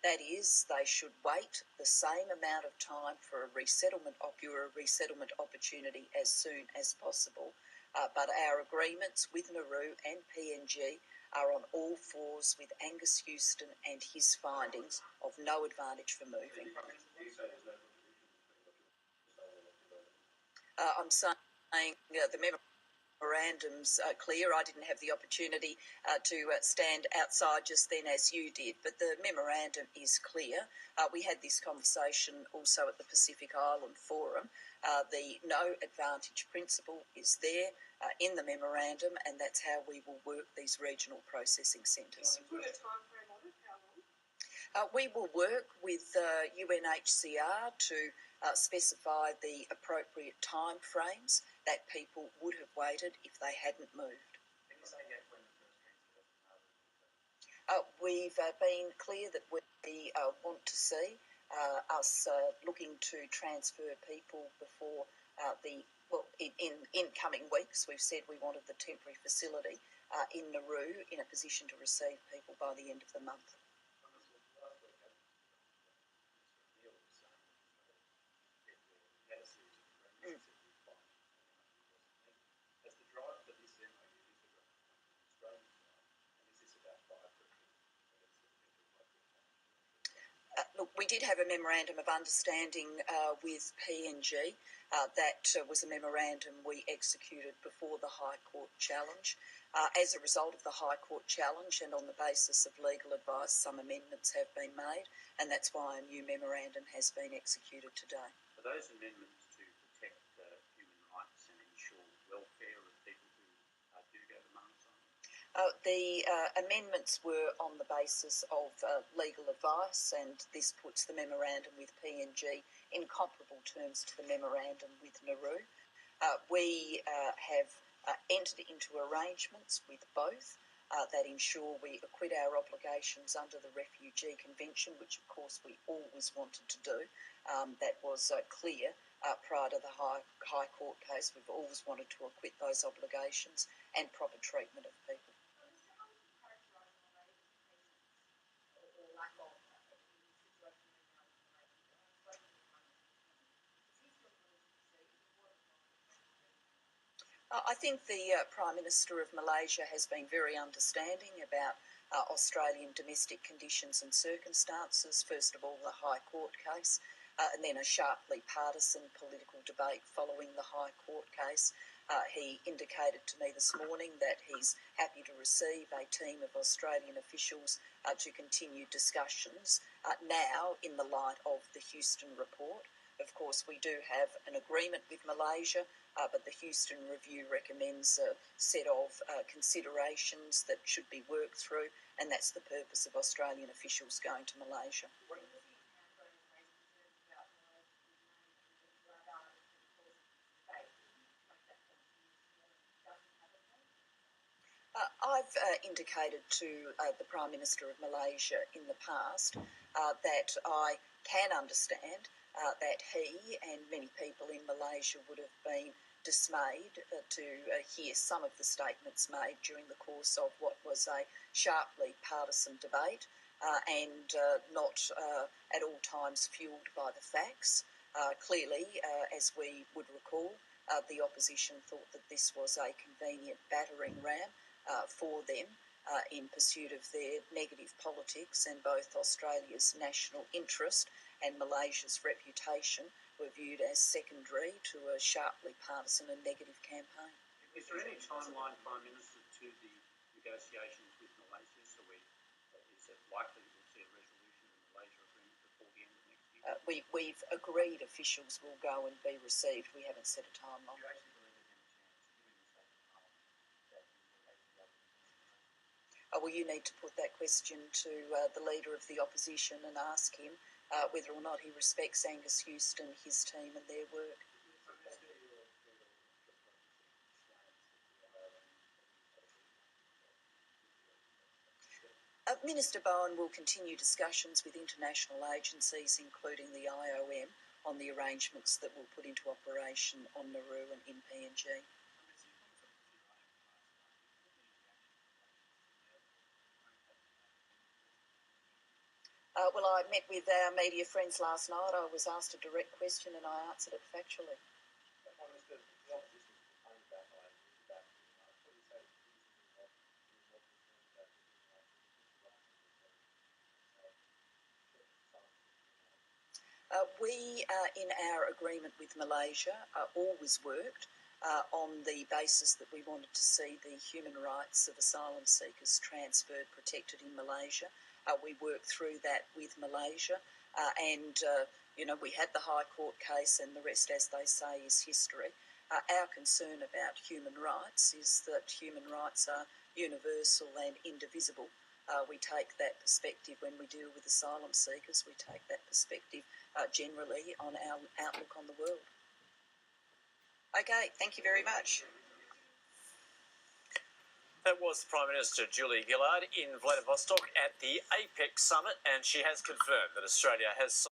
That is, they should wait the same amount of time for a resettlement opportunity as soon as possible. But our agreements with Nauru and PNG are on all fours with Angus Houston and his findings of no advantage for moving. I'm saying the memorandum's clear. I didn't have the opportunity to stand outside just then as you did, but the memorandum is clear. We had this conversation also at the Pacific Island Forum. The no advantage principle is there in the memorandum, and that's how we will work these regional processing centres. Can you put a time frame on it? How long? We will work with UNHCR to specify the appropriate time frames that people would have waited if they hadn't moved. Can you say yet when the first We've been clear that we want to see us looking to transfer people before in coming weeks. We've said we wanted the temporary facility in Nauru in a position to receive people by the end of the month. As the drive for this MOU is about Australian side, and is this about Look, we did have a memorandum of understanding with PNG. That was a memorandum we executed before the High Court challenge. As a result of the High Court challenge and on the basis of legal advice, some amendments have been made, and that's why a new memorandum has been executed today. Are those amendments to protect human rights and ensure welfare of people who do go to Mars? The amendments were on the basis of legal advice, and this puts the memorandum with PNG in comparable terms to the memorandum with Nauru. We have entered into arrangements with both that ensure we acquit our obligations under the Refugee Convention, which of course we always wanted to do. That was clear prior to the High Court case. We've always wanted to acquit those obligations and proper treatment of people. I think the Prime Minister of Malaysia has been very understanding about Australian domestic conditions and circumstances. First of all, the High Court case, and then a sharply partisan political debate following the High Court case. He indicated to me this morning that he's happy to receive a team of Australian officials to continue discussions now in the light of the Houston report. Of course, we do have an agreement with Malaysia, but the Houston Review recommends a set of considerations that should be worked through, and that's the purpose of Australian officials going to Malaysia. I've indicated to the Prime Minister of Malaysia in the past that I can understand that he and many people in Malaysia would have been dismayed to hear some of the statements made during the course of what was a sharply partisan debate and not at all times fuelled by the facts. Clearly, as we would recall, the opposition thought that this was a convenient battering ram for them in pursuit of their negative politics, and both Australia's national interest and Malaysia's reputation were viewed as secondary to a sharply partisan and negative campaign. Is there any timeline, Prime Minister, to the negotiations with Malaysia? So is it likely we'll see a resolution of the Malaysia agreement before the end of next year? We've agreed officials will go and be received. We haven't set a timeline. Do you actually believe there's any chance, given the state of Parliament, that you will actually be able to Well, you need to put that question to the Leader of the Opposition and ask him whether or not he respects Angus Houston, his team and their work. Minister Bowen will continue discussions with international agencies, including the IOM, on the arrangements that we'll put into operation on Nauru and in PNG. Well, I met with our media friends last night. I was asked a direct question and I answered it factually. We, in our agreement with Malaysia, always worked on the basis that we wanted to see the human rights of asylum seekers transferred, protected in Malaysia. We worked through that with Malaysia and, we had the High Court case and the rest, as they say, is history. Our concern about human rights is that human rights are universal and indivisible. We take that perspective when we deal with asylum seekers. We take that perspective generally on our outlook on the world. Okay, thank you very much. That was Prime Minister Julie Gillard in Vladivostok at the APEC summit, and she has confirmed that Australia has